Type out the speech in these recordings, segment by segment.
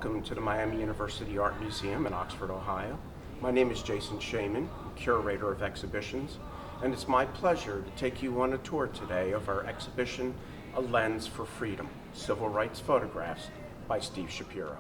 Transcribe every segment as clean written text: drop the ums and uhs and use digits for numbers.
Welcome to the Miami University Art Museum in Oxford, Ohio. My name is Jason Shaman, curator of exhibitions, and it's my pleasure to take you on a tour today of our exhibition, A Lens for Freedom, Civil Rights Photographs by Steve Shapiro.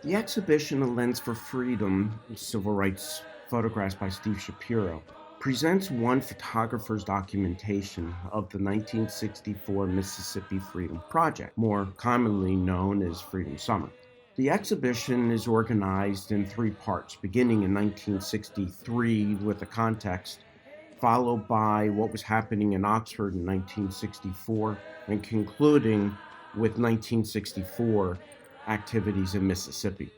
The exhibition, A Lens for Freedom, Civil Rights Photographs by Steve Shapiro, presents one photographer's documentation of the 1964 Mississippi Freedom Project, more commonly known as Freedom Summer. The exhibition is organized in three parts, beginning in 1963 with the context, followed by what was happening in Oxford in 1964, and concluding with 1964 activities in Mississippi.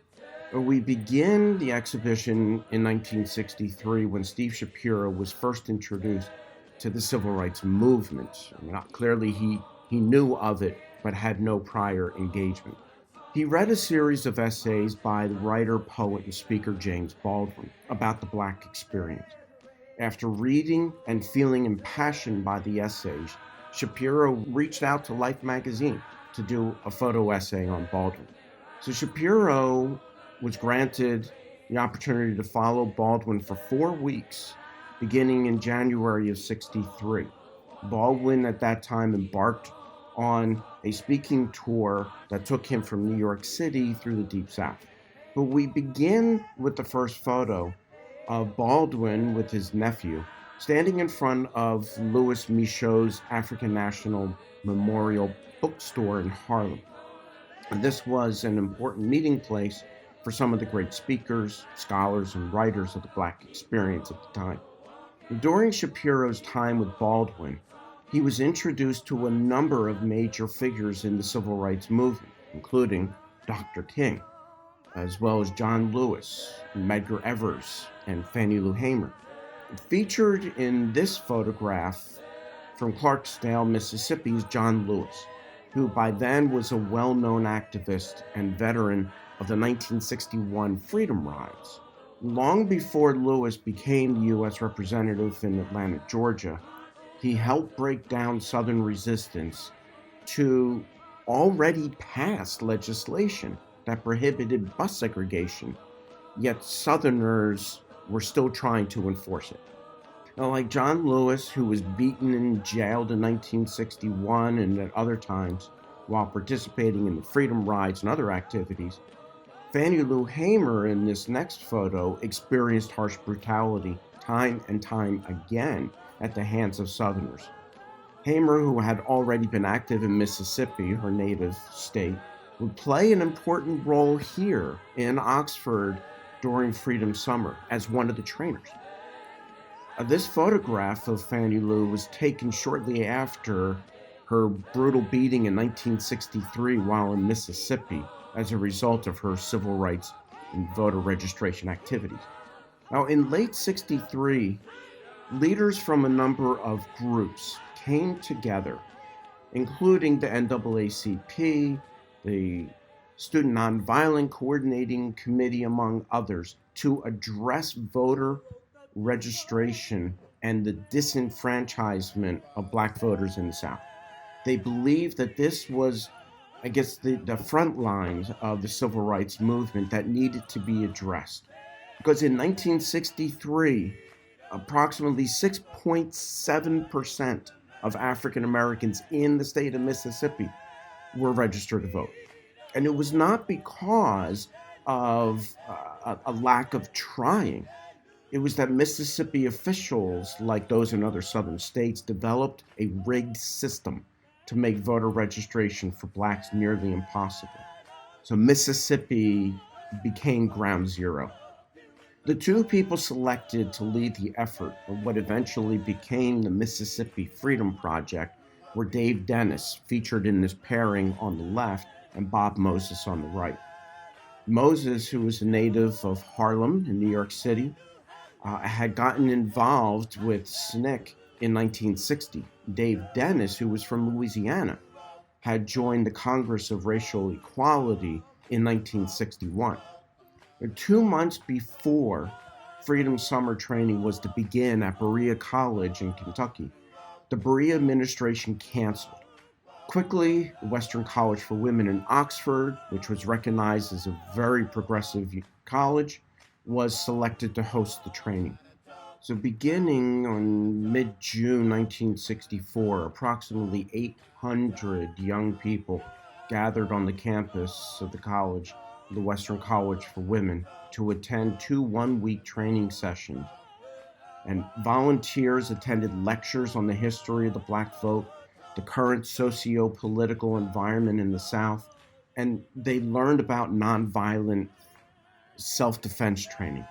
We begin the exhibition in 1963 when Steve Shapiro was first introduced to the civil rights movement. Clearly he knew of it, but had no prior engagement. He read a series of essays by the writer, poet, and speaker James Baldwin about the Black experience. After reading and feeling impassioned by the essays, Shapiro reached out to Life magazine to do a photo essay on Baldwin. So Shapiro was granted the opportunity to follow Baldwin for 4 weeks, beginning in January of '63. Baldwin at that time embarked on a speaking tour that took him from New York City through the Deep South. But we begin with the first photo of Baldwin with his nephew standing in front of Louis Michaux's African National Memorial Bookstore in Harlem. And this was an important meeting place for some of the great speakers, scholars, and writers of the Black experience at the time. During Shapiro's time with Baldwin, he was introduced to a number of major figures in the civil rights movement, including Dr. King, as well as John Lewis, Medgar Evers, and Fannie Lou Hamer. Featured in this photograph from Clarksdale, Mississippi, is John Lewis, who by then was a well-known activist and veteran of the 1961 Freedom Rides. Long before Lewis became the U.S. representative in Atlanta, Georgia, he helped break down Southern resistance to already passed legislation that prohibited bus segregation, yet Southerners were still trying to enforce it. Now, like John Lewis, who was beaten and jailed in 1961 and at other times while participating in the Freedom Rides and other activities, Fannie Lou Hamer in this next photo experienced harsh brutality time and time again at the hands of Southerners. Hamer, who had already been active in Mississippi, her native state, would play an important role here in Oxford during Freedom Summer as one of the trainers. This photograph of Fannie Lou was taken shortly after her brutal beating in 1963 while in Mississippi as a result of her civil rights and voter registration activities. Now, in late '63, leaders from a number of groups came together, including the NAACP, the Student Nonviolent Coordinating Committee, among others, to address voter registration and the disenfranchisement of Black voters in the South. They believed that this was, the front lines of the civil rights movement that needed to be addressed. Because in 1963, approximately 6.7% of African Americans in the state of Mississippi were registered to vote. And it was not because of a lack of trying. It was that Mississippi officials, like those in other southern states, developed a rigged system to make voter registration for Blacks nearly impossible. So Mississippi became ground zero. The two people selected to lead the effort of what eventually became the Mississippi Freedom Project were Dave Dennis, featured in this pairing on the left, and Bob Moses on the right. Moses, who was a native of Harlem in New York City, had gotten involved with SNCC in 1960. Dave Dennis, who was from Louisiana, had joined the Congress of Racial Equality in 1961. 2 months before Freedom Summer training was to begin at Berea College in Kentucky, the Berea administration canceled. Quickly, the Western College for Women in Oxford, which was recognized as a very progressive college, was selected to host the training. So, beginning on mid June 1964, approximately 800 young people gathered on the campus of the college, the Western College for Women, to attend 2 one-week training sessions. And volunteers attended lectures on the history of the Black vote, the current socio-political environment in the South, and they learned about nonviolent self-defense training.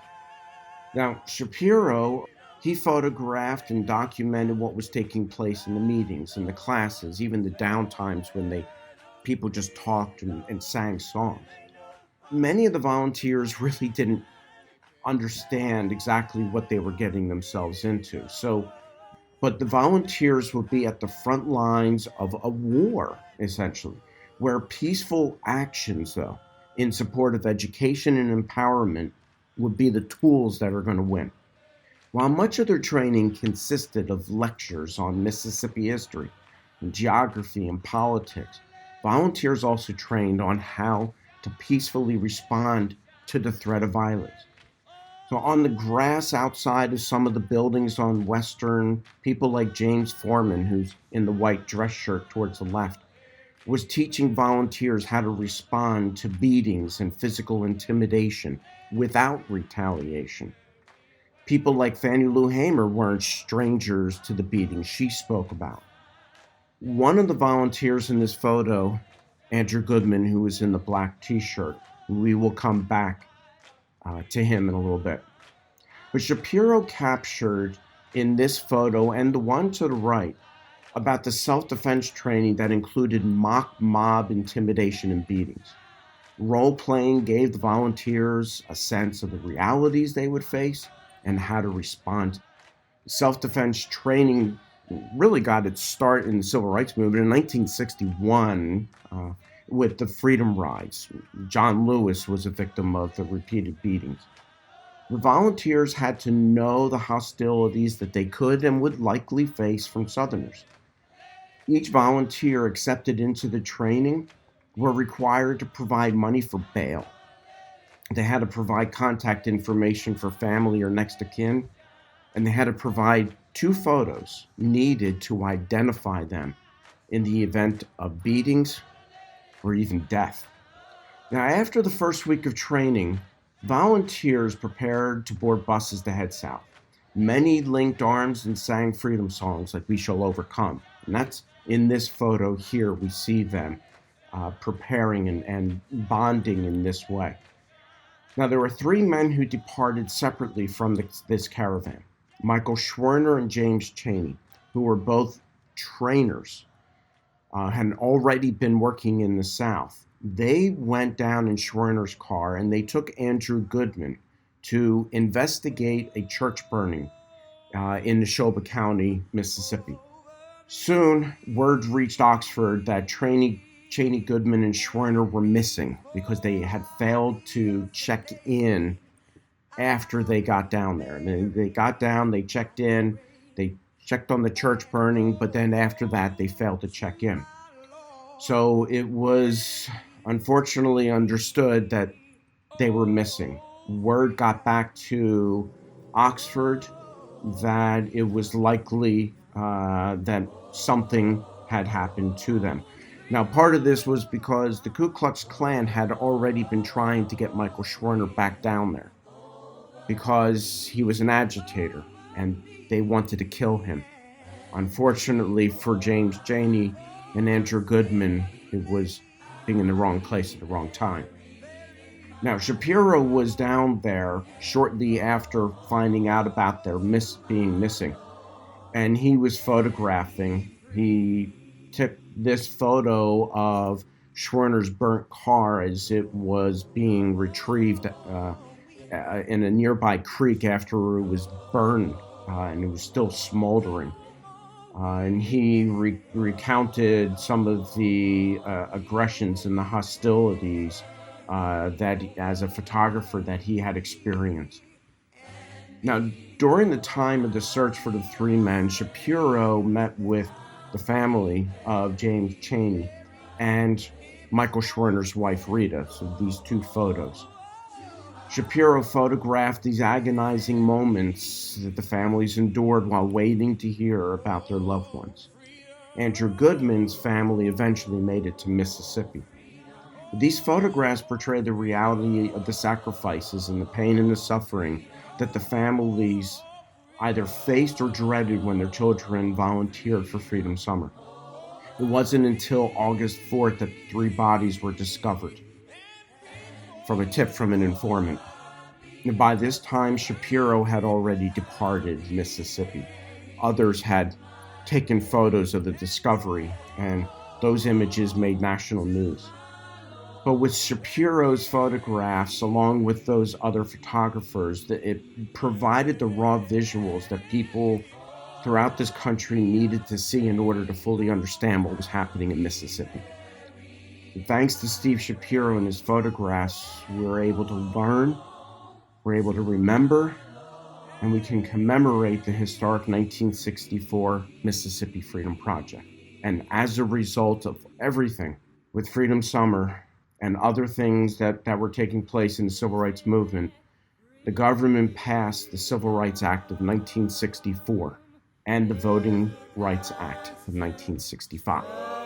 Now, Shapiro, he photographed and documented what was taking place in the meetings, in the classes, even the downtimes when people just talked and sang songs. Many of the volunteers really didn't understand exactly what they were getting themselves into. But the volunteers would be at the front lines of a war, essentially, where peaceful actions, though, in support of education and empowerment would be the tools that are going to win. While much of their training consisted of lectures on Mississippi history, and geography, and politics, volunteers also trained on how to peacefully respond to the threat of violence. So on the grass outside of some of the buildings on Western, people like James Foreman, who's in the white dress shirt towards the left, was teaching volunteers how to respond to beatings and physical intimidation without retaliation. People like Fannie Lou Hamer weren't strangers to the beatings she spoke about. One of the volunteers in this photo, Andrew Goodman, who was in the black t-shirt, we will come back to him in a little bit. But Shapiro captured in this photo and the one to the right about the self-defense training that included mock mob intimidation and beatings. Role-playing gave the volunteers a sense of the realities they would face and how to respond. Self-defense training really got its start in the civil rights movement in 1961 with the Freedom Rides. John Lewis was a victim of the repeated beatings. The volunteers had to know the hostilities that they could and would likely face from Southerners. Each volunteer accepted into the training were required to provide money for bail. They had to provide contact information for family or next of kin, and they had to provide 2 photos needed to identify them in the event of beatings or even death. Now, after the first week of training, volunteers prepared to board buses to head south. Many linked arms and sang freedom songs like We Shall Overcome. And that's in this photo here, we see them preparing and bonding in this way. Now, there were 3 men who departed separately from this caravan. Michael Schwerner and James Chaney, who were both trainers, had already been working in the South. They went down in Schwerner's car and they took Andrew Goodman to investigate a church burning in Neshoba County, Mississippi. Soon, word reached Oxford that Chaney, Goodman, and Schwerner were missing because they had failed to check in after they got down there. And they got down, they checked in, they checked on the church burning, but then after that, they failed to check in. So it was unfortunately understood that they were missing. Word got back to Oxford that it was likely that something had happened to them. Now, part of this was because the Ku Klux Klan had already been trying to get Michael Schwerner back down there because he was an agitator and they wanted to kill him. Unfortunately for James Chaney and Andrew Goodman, it was being in the wrong place at the wrong time. Now, Shapiro was down there shortly after finding out about their being missing, and he was photographing. He took this photo of Schwerner's burnt car as it was being retrieved in a nearby creek after it was burned and it was still smoldering. And he recounted some of the aggressions and the hostilities that, as a photographer, that he had experienced. Now, during the time of the search for the 3 men, Shapiro met with the family of James Chaney and Michael Schwerner's wife, Rita. So these two photos. Shapiro photographed these agonizing moments that the families endured while waiting to hear about their loved ones. Andrew Goodman's family eventually made it to Mississippi. These photographs portray the reality of the sacrifices and the pain and the suffering that the families either faced or dreaded when their children volunteered for Freedom Summer. It wasn't until August 4th that 3 bodies were discovered from a tip from an informant. And by this time, Shapiro had already departed Mississippi. Others had taken photos of the discovery, and those images made national news. But with Shapiro's photographs, along with those other photographers, it provided the raw visuals that people throughout this country needed to see in order to fully understand what was happening in Mississippi. And thanks to Steve Shapiro and his photographs, we were able to learn, we're able to remember, and we can commemorate the historic 1964 Mississippi Freedom Project. And as a result of everything with Freedom Summer and other things that were taking place in the civil rights movement, the government passed the Civil Rights Act of 1964 and the Voting Rights Act of 1965.